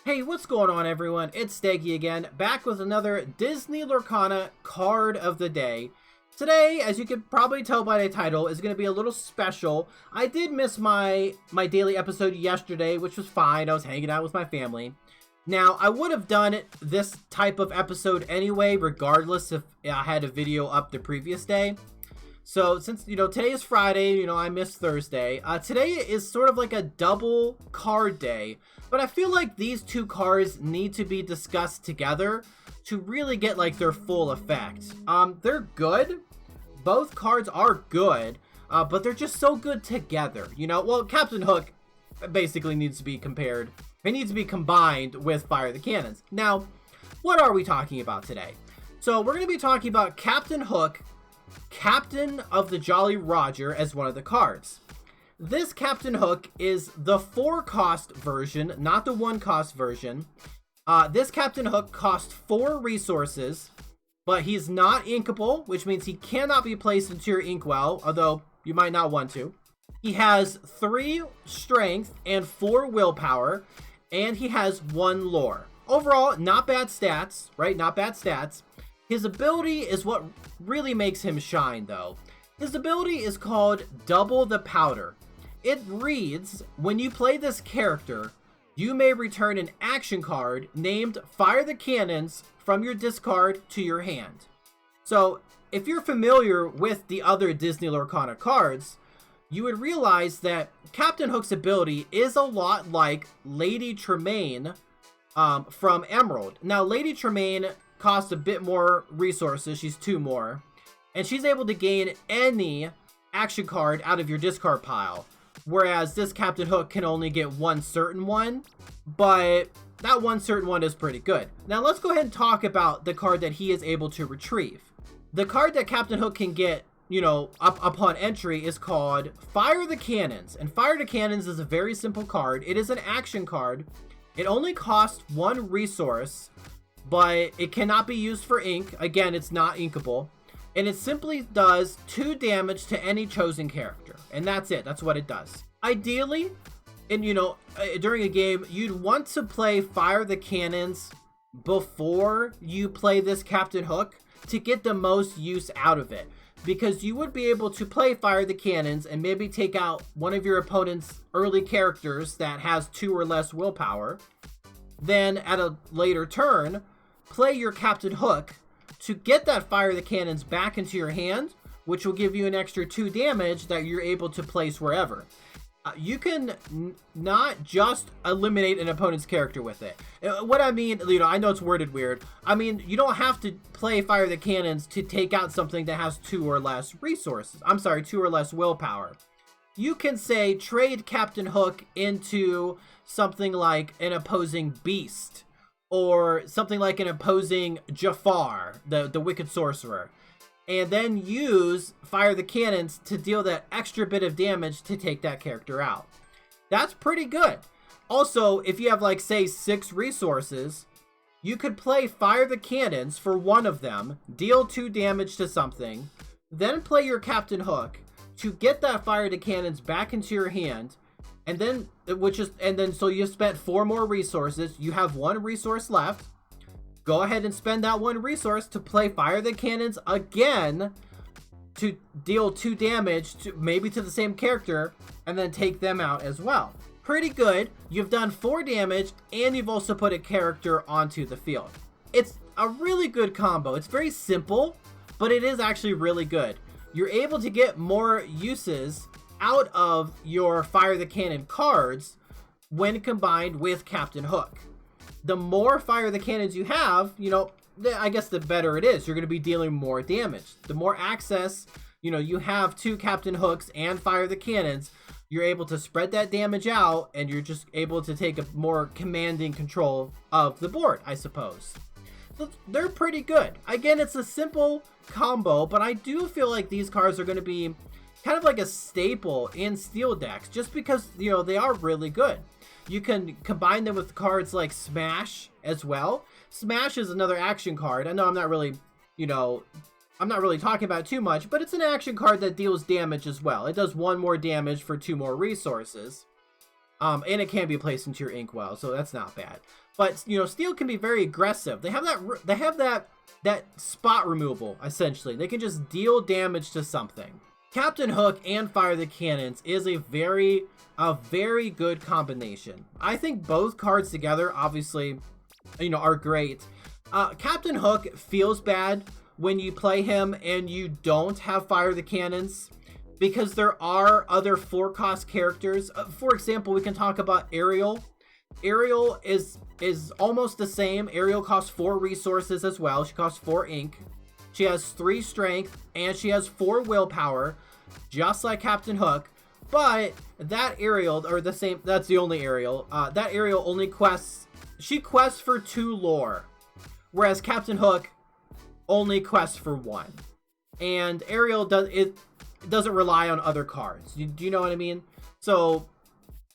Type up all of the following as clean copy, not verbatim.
Hey, what's going on, everyone? It's Steggy again, back with another Disney Lorcana card of the day. Today, as you can probably tell by the title, is going to be a little special. I did miss my daily episode yesterday, which was fine. I was hanging out with my family. Now, I would have done this type of episode anyway, regardless if I had a video up the previous day. So since, today is Friday, I missed Thursday. Today is sort of like a double card day, but I feel like these two cards need to be discussed together to really get like their full effect. They're good. Both cards are good, but they're just so good together. Well, Captain Hook basically needs to be compared. It needs to be combined with Fire the Cannons. Now, what are we talking about today? So we're going to be talking about Captain Hook, Captain of the Jolly Roger, as one of the cards. This Captain Hook is the 4-cost version, not the 1-cost version. This Captain Hook costs 4 resources, but he's not inkable, which means he cannot be placed into your inkwell, although you might not want to. He has 3 strength and 4 willpower, and he has 1 lore. Overall, not bad stats, right? Not bad stats. His ability is what really makes him shine, though. His ability is called Double the Powder. It reads, when you play this character, you may return an action card named Fire the Cannons from your discard to your hand. So, if you're familiar with the other Disney Lorcana cards, you would realize that Captain Hook's ability is a lot like Lady Tremaine from Emerald. Now, Lady Tremaine costs a bit more resources. She's 2 more. And she's able to gain any action card out of your discard pile. Whereas this Captain Hook can only get one certain one. But that one certain one is pretty good. Now let's go ahead and talk about the card that he is able to retrieve. The card that Captain Hook can get, upon entry is called Fire the Cannons. And Fire the Cannons is a very simple card. It is an action card. It only costs 1 resource, but it cannot be used for ink. Again, it's not inkable. And it simply does 2 damage to any chosen character. And that's it. That's what it does. Ideally, and during a game, you'd want to play Fire the Cannons before you play this Captain Hook to get the most use out of it. Because you would be able to play Fire the Cannons and maybe take out one of your opponent's early characters that has 2 or less willpower. Then at a later turn, play your Captain Hook to get that Fire the Cannons back into your hand, which will give you an extra 2 damage that you're able to place wherever. You can not just eliminate an opponent's character with it. What I mean, I know it's worded weird. I mean, you don't have to play Fire the Cannons to take out something that has 2 or less resources. 2 or less willpower. You can say trade Captain Hook into something like an opposing beast, or something like an opposing Jafar, the wicked sorcerer, and then use Fire the Cannons to deal that extra bit of damage to take that character out. That's pretty good. Also, if you have say 6 resources, you could play Fire the Cannons for 1 of them, deal 2 damage to something, then play your Captain Hook to get that Fire the Cannons back into your hand, and then so you spent 4 more resources. You have 1 resource left. Go ahead and spend that 1 resource to play Fire the Cannons again to deal 2 damage maybe to the same character, and then take them out as well. Pretty good. You've done 4 damage, and you've also put a character onto the field. It's a really good combo. It's very simple, but it is actually really good. You're able to get more uses out of your Fire the Cannon cards when combined with Captain Hook. The more Fire the Cannons you have, I guess the better it is. You're going to be dealing more damage. The more access, you have to Captain Hooks and Fire the Cannons, you're able to spread that damage out, and you're just able to take a more commanding control of the board, I suppose. So they're pretty good. Again, it's a simple combo, but I do feel like these cards are going to be kind of like a staple in steel decks, just because, they are really good. You can combine them with cards like Smash as well. Smash is another action card. I know I'm not really talking about it too much, but it's an action card that deals damage as well. It does 1 more damage for 2 more resources. And it can be placed into your inkwell, so that's not bad. But, you know, steel can be very aggressive. They have that spot removal, essentially. They can just deal damage to something. Captain Hook and Fire the Cannons is a very good combination. I think both cards together, obviously, you know, are great. Captain Hook feels bad when you play him and you don't have Fire the Cannons, because there are other 4-cost characters. For example, we can talk about Ariel. Ariel is almost the same. Ariel costs 4 resources as well. She costs 4 ink. She has 3 strength, and she has 4 willpower, just like Captain Hook. But that Ariel, or the same, that's the only Ariel. That Ariel only quests, she quests for 2 lore, whereas Captain Hook only quests for 1. And Ariel doesn't rely on other cards. Do you know what I mean? So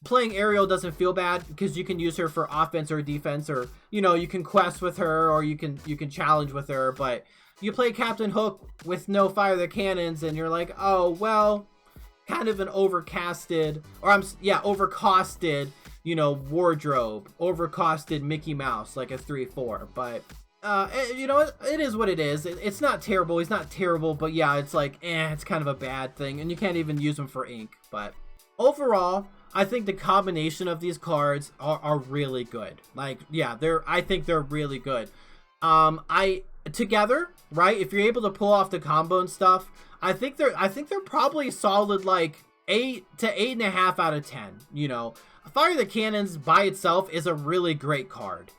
playing Ariel doesn't feel bad because you can use her for offense or defense, or, you know, you can quest with her, or you can challenge with her. But you play Captain Hook with no Fire the Cannons and you're like, oh well, kind of an overcosted, you know, wardrobe, overcosted Mickey Mouse, like a 3/4. But you know, it is what it is. It's not terrible. He's not terrible, but yeah, it's like, it's kind of a bad thing, and you can't even use him for ink. But overall, I think the combination of these cards are really good. Like, yeah, I think they're really good. Together, right? If you're able to pull off the combo and stuff, I think they're probably solid, like 8 to 8.5 out of 10. You know, Fire the Cannons by itself is a really great card.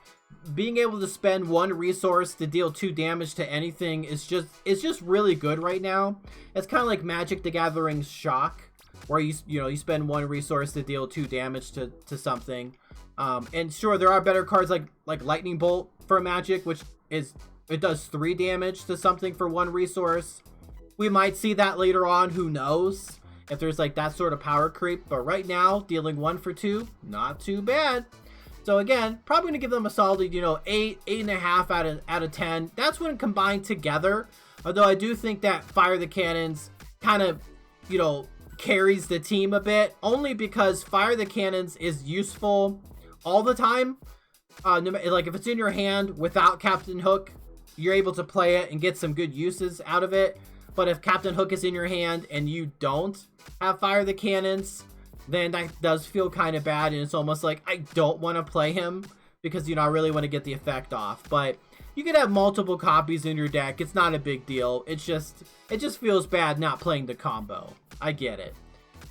Being able to spend 1 resource to deal 2 damage to anything is just really good right now. It's kind of like Magic the Gathering's Shock, where you spend 1 resource to deal 2 damage to something. And sure, there are better cards like Lightning Bolt for Magic, which it does 3 damage to something for 1 resource. We might see that later on, who knows, if there's like that sort of power creep. But right now, dealing 1 for 2, not too bad. So again, probably gonna give them a solid, you know, 8.5 out of 10. That's when combined together. Although I do think that Fire the Cannons kind of, you know, carries the team a bit, only because Fire the Cannons is useful all the time. Like if it's in your hand without Captain Hook, you're able to play it and get some good uses out of it. But if Captain Hook is in your hand and you don't have Fire the Cannons, then that does feel kind of bad, and it's almost like I don't want to play him because, you know, I really want to get the effect off. But you could have multiple copies in your deck. It's not a big deal. It just feels bad not playing the combo. I get it.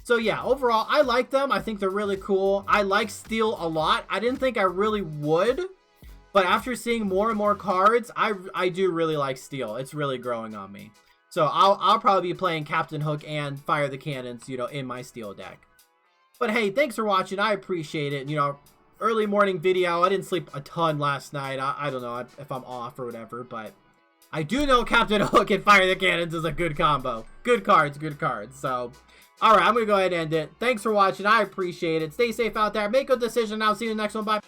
So yeah, overall, I like them. I think they're really cool. I like Steel a lot. I didn't think I really would, but after seeing more and more cards, I do really like Steel. It's really growing on me. So I'll probably be playing Captain Hook and Fire the Cannons, you know, in my Steel deck. But hey, thanks for watching. I appreciate it. You know, early morning video. I didn't sleep a ton last night. I don't know if I'm off or whatever, but I do know Captain Hook and Fire the Cannons is a good combo. Good cards, good cards. So, alright, I'm going to go ahead and end it. Thanks for watching. I appreciate it. Stay safe out there. Make a decision. I'll see you in the next one. Bye.